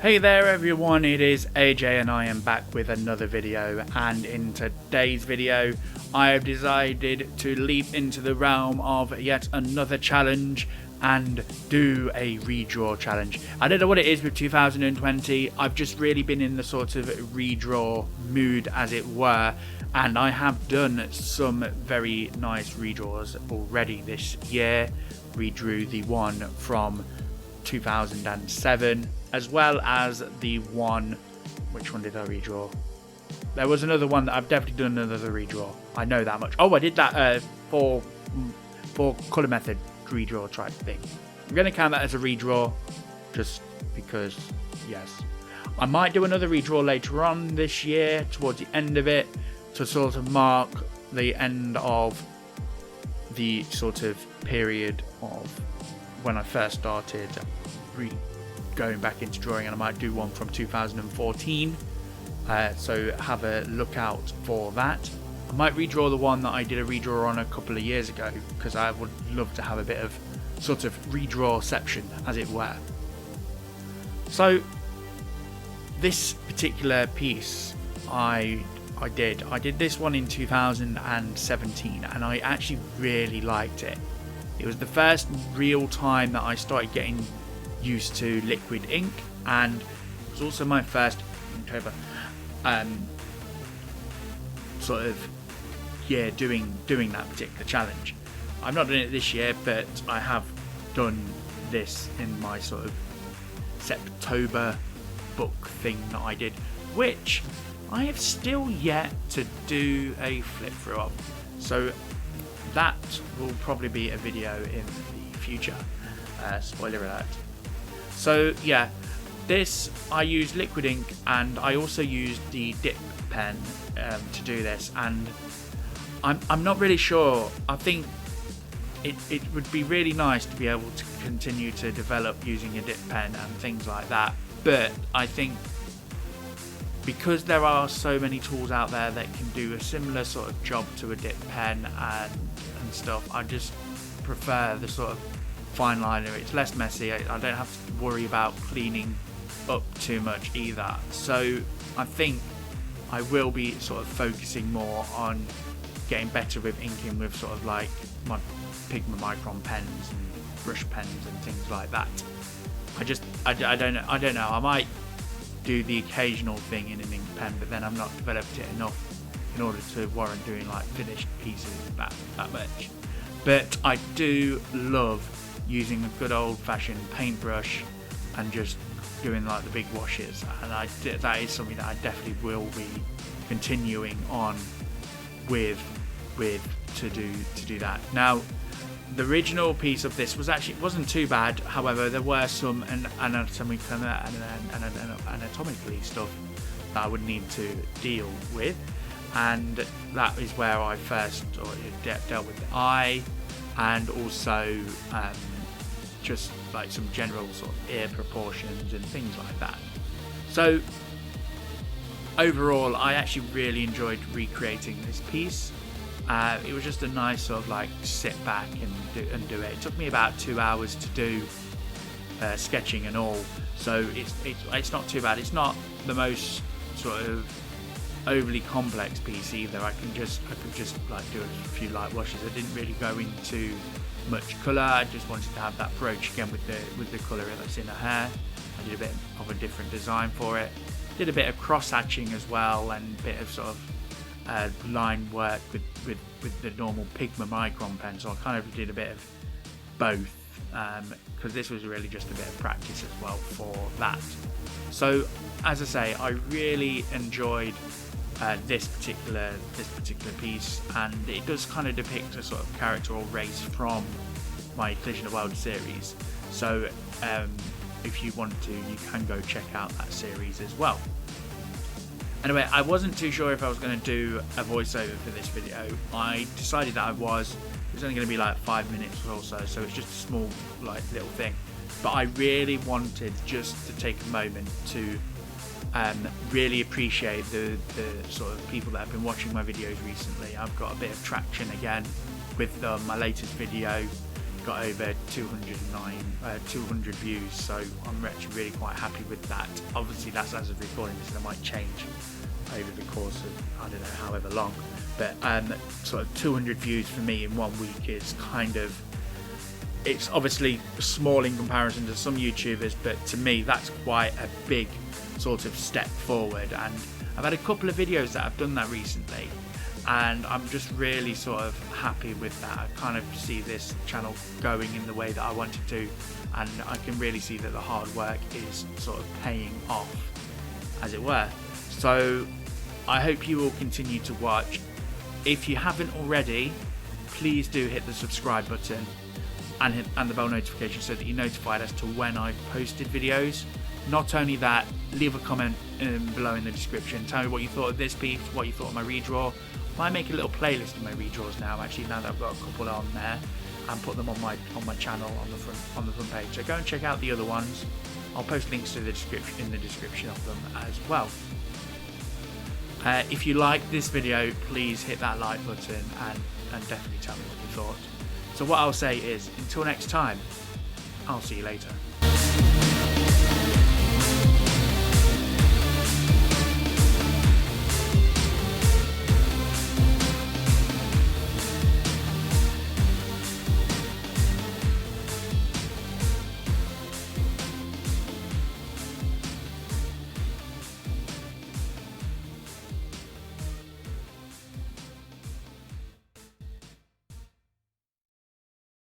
Hey there everyone, it is AJ and I am back with another video, and in today's video I have decided to leap into the realm of yet another challenge and do a redraw challenge. I don't know what it is with 2020, I've just really been in the sort of redraw mood as it were, and I have done some very nice redraws already this year. Redrew the one from 2007 as well as the one, which one did I redraw? There was another one that I've definitely done another redraw, I know that much. Oh, I did that for colour method redraw type thing. I'm going to count that as a redraw just because, yes. I might do another redraw later on this year towards the end of it to sort of mark the end of the sort of period of when I first started going back into drawing, and I might do one from 2014, so have a look out for that. I might redraw the one that I did a redraw on a couple of years ago, because I would love to have a bit of sort of redrawception as it were. So this particular piece I did this one in 2017 and I actually really liked it. It was the first real time that I started getting used to liquid ink, and it was also my first sort of year doing that particular challenge. I've not done it this year, but I have done this in my sort of September book thing that I did, which I have still yet to do a flip through of, so that will probably be a video in the future, spoiler alert. So yeah, this I used liquid ink and I also used the dip pen to do this, and I'm not really sure. I think it would be really nice to be able to continue to develop using a dip pen and things like that, but I think because there are so many tools out there that can do a similar sort of job to a dip pen and stuff, I just prefer the sort of fine liner. It's less messy, I don't have to worry about cleaning up too much either, so I think I will be sort of focusing more on getting better with inking with sort of like my Pigma Micron pens and brush pens and things like that. I don't know, I might do the occasional thing in an ink pen, but then I've not developed it enough in order to warrant doing like finished pieces that much. But I do love using a good old-fashioned paintbrush and just doing like the big washes, and that is something that I definitely will be continuing on with to do that. Now, the original piece of this wasn't too bad, however there were some anatomically stuff that I would need to deal with, and that is where I first dealt with the eye, and also just like some general sort of ear proportions and things like that. So overall I actually really enjoyed recreating this piece. It was just a nice sort of like sit back and do it. It took me about 2 hours to do sketching and all, so it's not too bad. It's not the most sort of overly complex piece either. I could just like do a few light washes. I didn't really go into much colour. I just wanted to have that brooch again with the colour that's in her hair. I did a bit of a different design for it. Did a bit of cross hatching as well, and a bit of sort of line work with the normal Pigma Micron pen, so I kind of did a bit of both, because this was really just a bit of practice as well for that. So as I say, I really enjoyed this particular piece, and it does kind of depict a sort of character or race from my Collision of Worlds series, so if you want to, you can go check out that series as well. Anyway, I wasn't too sure if I was going to do a voiceover for this video. I decided that it was only going to be like 5 minutes or so it's just a small like little thing, but I really wanted just to take a moment to really appreciate the sort of people that have been watching my videos recently. I've got a bit of traction again with my latest video got over 200 views, so I'm actually really quite happy with that. Obviously that's as of recording this, and it might change over the course of, I don't know, however long, but sort of 200 views for me in 1 week is kind of, it's obviously small in comparison to some YouTubers, but to me that's quite a big sort of step forward. And I've had a couple of videos that have done that recently, and I'm just really sort of happy with that. I kind of see this channel going in the way that I want it to, and I can really see that the hard work is sort of paying off, as it were. So I hope you will continue to watch. If you haven't already, please do hit the subscribe button and the bell notification so that you're notified as to when I've posted videos. Not only that, leave a comment below in the description. Tell me what you thought of this piece, what you thought of my redraw. I might make a little playlist of my redraws now, actually, now that I've got a couple on there, and put them on my channel on the front page. So go and check out the other ones. I'll post links to the description of them as well. If you like this video, please hit that like button and definitely tell me what you thought. So what I'll say is, until next time, I'll see you later.